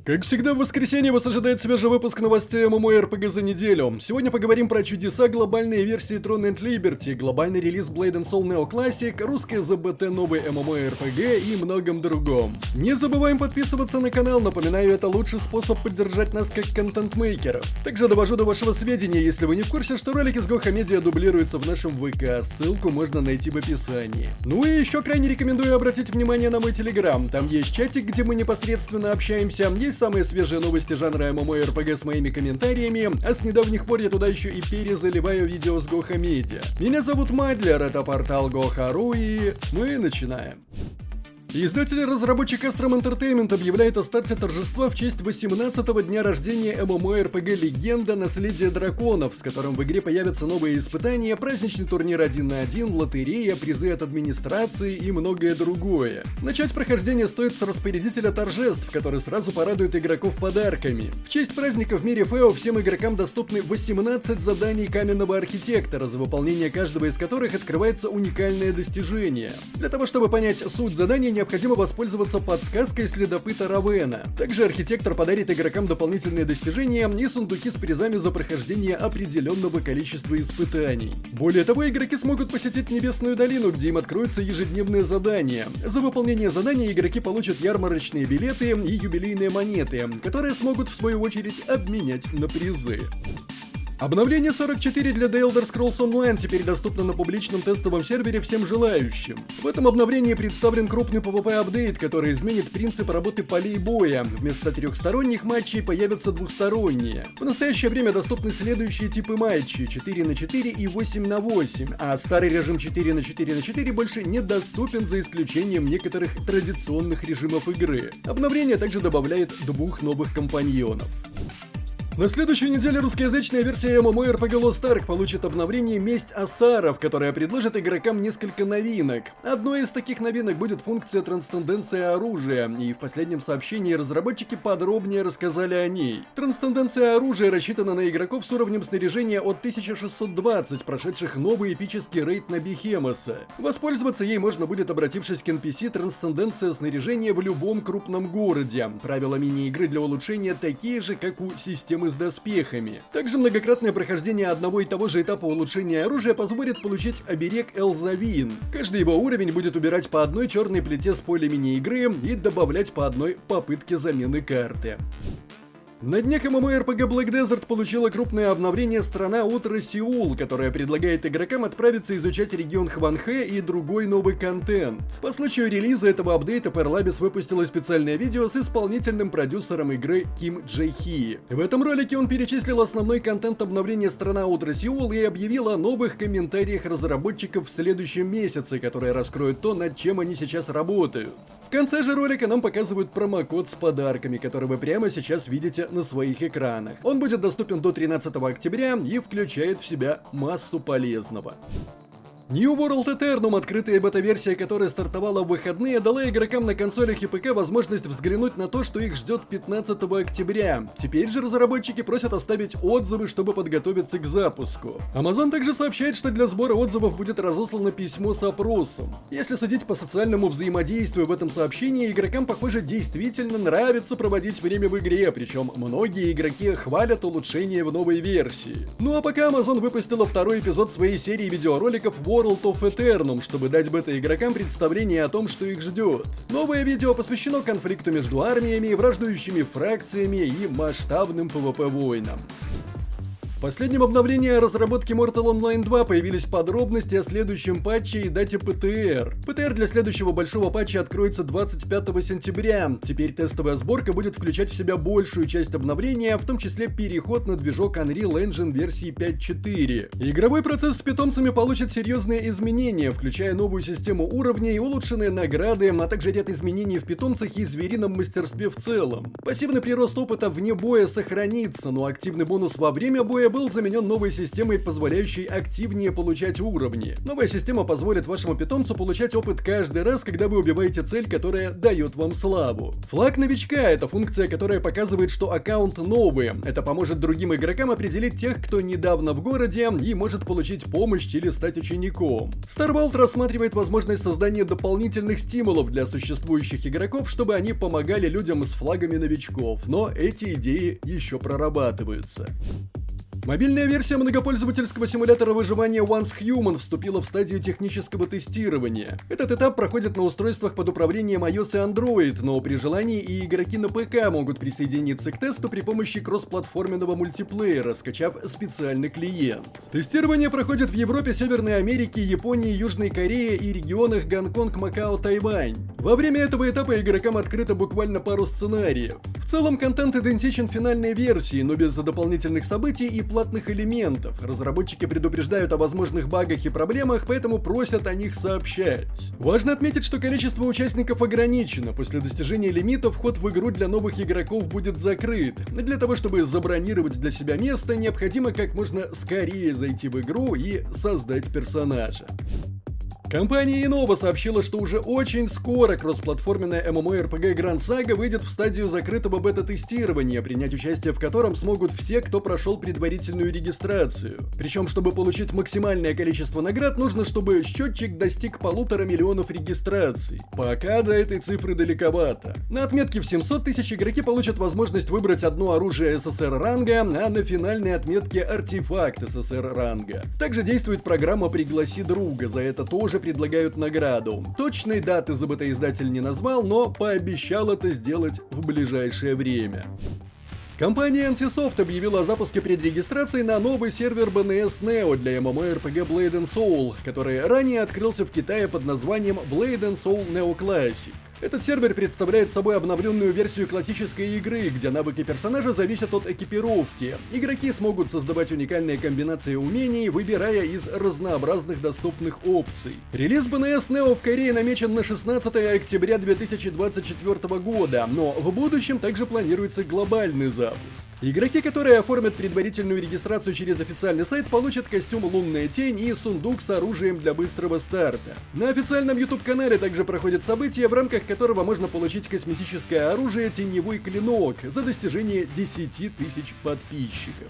Как всегда, в воскресенье вас ожидает свежий выпуск новостей MMORPG за неделю. Сегодня поговорим про чудеса глобальной версии Throne and Liberty, глобальный релиз Blade and Soul Neo Classic, русское ЗБТ новый MMORPG и многом другом. Не забываем подписываться на канал, напоминаю, это лучший способ поддержать нас как контент-мейкеров. Также довожу до вашего сведения, если вы не в курсе, что ролики с Гоха Медиа дублируются в нашем ВК, ссылку можно найти в описании. Ну и еще крайне рекомендую обратить внимание на мой Телеграм, там есть чатик, где мы непосредственно общаемся, есть самые свежие новости жанра MMORPG с моими комментариями, а с недавних пор я туда еще и перезаливаю видео с Гоха Медиа. Меня зовут Мадлер, это портал Гоха.ру, и мы начинаем. Издатель и разработчик Astrum Entertainment объявляет о старте торжества в честь 18-го дня рождения MMORPG Легенда Наследие Драконов, с которым в игре появятся новые испытания, праздничный турнир 1 на 1, лотерея, призы от администрации и многое другое. Начать прохождение стоит с распорядителя торжеств, который сразу порадует игроков подарками. В честь праздника в мире ФЭО всем игрокам доступны 18 заданий Каменного Архитектора, за выполнение каждого из которых открывается уникальное достижение. Для того, чтобы понять суть заданий, необходимо воспользоваться подсказкой следопыта Равена. Также архитектор подарит игрокам дополнительные достижения и сундуки с призами за прохождение определенного количества испытаний. Более того, игроки смогут посетить Небесную долину, где им откроются ежедневные задания. За выполнение заданий игроки получат ярмарочные билеты и юбилейные монеты, которые смогут в свою очередь обменять на призы. Обновление 44 для The Elder Scrolls Online теперь доступно на публичном тестовом сервере всем желающим. В этом обновлении представлен крупный PvP-апдейт, который изменит принцип работы полей боя. Вместо трехсторонних матчей появятся двухсторонние. В настоящее время доступны следующие типы матчей: 4 на 4 и 8 на 8, а старый режим 4 на 4 на 4 больше недоступен за исключением некоторых традиционных режимов игры. Обновление также добавляет 2 новых компаньонов. На следующей неделе русскоязычная версия MMORPG Lost Ark получит обновление Месть Асаров, которая предложит игрокам несколько новинок. Одной из таких новинок будет функция трансценденция оружия, и в последнем сообщении разработчики подробнее рассказали о ней. Трансценденция оружия рассчитана на игроков с уровнем снаряжения от 1620, прошедших новый эпический рейд на Бехемоса. Воспользоваться ей можно будет, обратившись к NPC трансценденция снаряжения в любом крупном городе. Правила мини-игры для улучшения такие же, как у системы с доспехами. Также многократное прохождение одного и того же этапа улучшения оружия позволит получить оберег Элзавин. Каждый его уровень будет убирать по одной черной плите с поля мини-игры и добавлять по одной попытке замены карты. На днях MMORPG Black Desert получила крупное обновление страна Утро Сеул, которая предлагает игрокам отправиться изучать регион Хванхэ и другой новый контент. По случаю релиза этого апдейта Perlabis выпустила специальное видео с исполнительным продюсером игры Ким Джей Хи. В этом ролике он перечислил основной контент обновления страна Утро Сеул и объявил о новых комментариях разработчиков в следующем месяце, которые раскроют то, над чем они сейчас работают. В конце же ролика нам показывают промокод с подарками, который вы прямо сейчас видите на своих экранах. Он будет доступен до 13 октября и включает в себя массу полезного. New World Eternum, открытая бета-версия, которая стартовала в выходные, дала игрокам на консолях и ПК возможность взглянуть на то, что их ждет 15 октября. Теперь же разработчики просят оставить отзывы, чтобы подготовиться к запуску. Amazon также сообщает, что для сбора отзывов будет разослано письмо с опросом. Если судить по социальному взаимодействию в этом сообщении, игрокам, похоже, действительно нравится проводить время в игре, причем многие игроки хвалят улучшения в новой версии. Ну а пока Amazon выпустила второй эпизод своей серии видеороликов World of Eternum, чтобы дать бета-игрокам представление о том, что их ждет. Новое видео посвящено конфликту между армиями, враждующими фракциями и масштабным PvP-войнам. В последнем обновлении разработки Mortal Online 2 появились подробности о следующем патче и дате ПТР. ПТР для следующего большого патча откроется 25 сентября. Теперь тестовая сборка будет включать в себя большую часть обновления, в том числе переход на движок Unreal Engine версии 5.4. Игровой процесс с питомцами получит серьезные изменения, включая новую систему уровней, улучшенные награды, а также ряд изменений в питомцах и зверином мастерстве в целом. Пассивный прирост опыта вне боя сохранится, но активный бонус во время боя был заменен новой системой, позволяющей активнее получать уровни. Новая система позволит вашему питомцу получать опыт каждый раз, когда вы убиваете цель, которая дает вам славу. Флаг новичка — это функция, которая показывает, что аккаунт новый. Это поможет другим игрокам определить тех, кто недавно в городе и может получить помощь или стать учеником. StarVault рассматривает возможность создания дополнительных стимулов для существующих игроков, чтобы они помогали людям с флагами новичков, но эти идеи еще прорабатываются. Мобильная версия многопользовательского симулятора выживания Once Human вступила в стадию технического тестирования. Этот этап проходит на устройствах под управлением iOS и Android, но при желании и игроки на ПК могут присоединиться к тесту при помощи кроссплатформенного мультиплеера, скачав специальный клиент. Тестирование проходит в Европе, Северной Америке, Японии, Южной Корее и регионах Гонконг, Макао, Тайвань. Во время этого этапа игрокам открыто буквально пару сценариев. В целом контент идентичен финальной версии, но без дополнительных событий и платных элементов. Разработчики предупреждают о возможных багах и проблемах, поэтому просят о них сообщать. Важно отметить, что количество участников ограничено. После достижения лимита вход в игру для новых игроков будет закрыт. Для того, чтобы забронировать для себя место, необходимо как можно скорее зайти в игру и создать персонажа. Компания Innova сообщила, что уже очень скоро кроссплатформенная MMORPG Grand Saga выйдет в стадию закрытого бета-тестирования, принять участие в котором смогут все, кто прошел предварительную регистрацию. Причем, чтобы получить максимальное количество наград, нужно, чтобы счетчик достиг 1,5 миллиона регистраций. Пока до этой цифры далековато. На отметке в 700 тысяч игроки получат возможность выбрать одно оружие СССР ранга, а на финальной отметке артефакт СССР ранга. Также действует программа «Пригласи друга», за это тоже предлагают награду. Точной даты ЗБТ-издатель не назвал, но пообещал это сделать в ближайшее время. Компания NCSoft объявила о запуске предрегистрации на новый сервер BNS Neo для MMORPG Blade and Soul, который ранее открылся в Китае под названием Blade and Soul Neo Classic. Этот сервер представляет собой обновленную версию классической игры, где навыки персонажа зависят от экипировки. Игроки смогут создавать уникальные комбинации умений, выбирая из разнообразных доступных опций. Релиз BNS Neo в Корее намечен на 16 октября 2024 года, но в будущем также планируется глобальный запуск. Игроки, которые оформят предварительную регистрацию через официальный сайт, получат костюм «Лунная тень» и сундук с оружием для быстрого старта. На официальном YouTube-канале также проходят события, в рамках которого можно получить косметическое оружие «Теневой клинок» за достижение 10 тысяч подписчиков.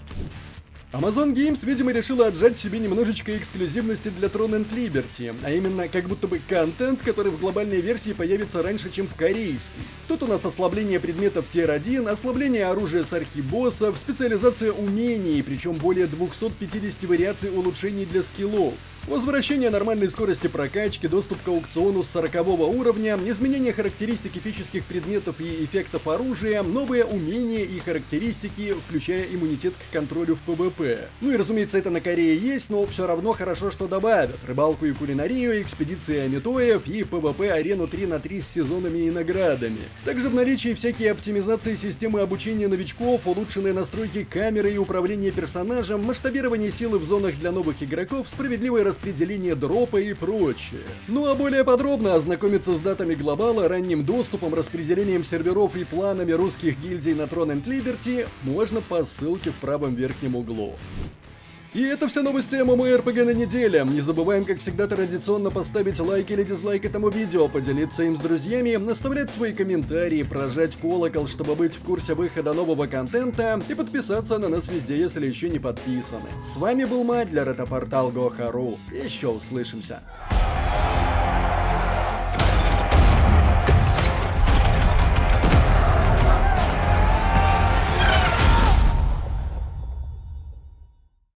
Amazon Games, видимо, решила отжать себе немножечко эксклюзивности для Throne and Liberty, а именно как будто бы контент, который в глобальной версии появится раньше, чем в корейской. Тут у нас ослабление предметов Tier 1, ослабление оружия с архибоссов, специализация умений, причем более 250 вариаций улучшений для скиллов. Возвращение нормальной скорости прокачки, доступ к аукциону с 40-го уровня, изменение характеристик эпических предметов и эффектов оружия, новые умения и характеристики, включая иммунитет к контролю в ПВП. Ну и разумеется, это на Корее есть, но все равно хорошо, что добавят. Рыбалку и кулинарию, экспедиции Амитоев и ПВП-арену 3 на 3 с сезонами и наградами. Также в наличии всякие оптимизации системы обучения новичков, улучшенные настройки камеры и управление персонажем, масштабирование силы в зонах для новых игроков, справедливое распределение дропа и прочее. Ну а более подробно ознакомиться с датами глобала, ранним доступом, распределением серверов и планами русских гильдий на Throne and Liberty можно по ссылке в правом верхнем углу. И это все новости MMORPG на неделе. Не забываем, как всегда, традиционно поставить лайк или дизлайк этому видео, поделиться им с друзьями, наставлять свои комментарии, прожать колокол, чтобы быть в курсе выхода нового контента, и подписаться на нас везде, если еще не подписаны. С вами был Мадлер, это портал Go.ru. Еще услышимся.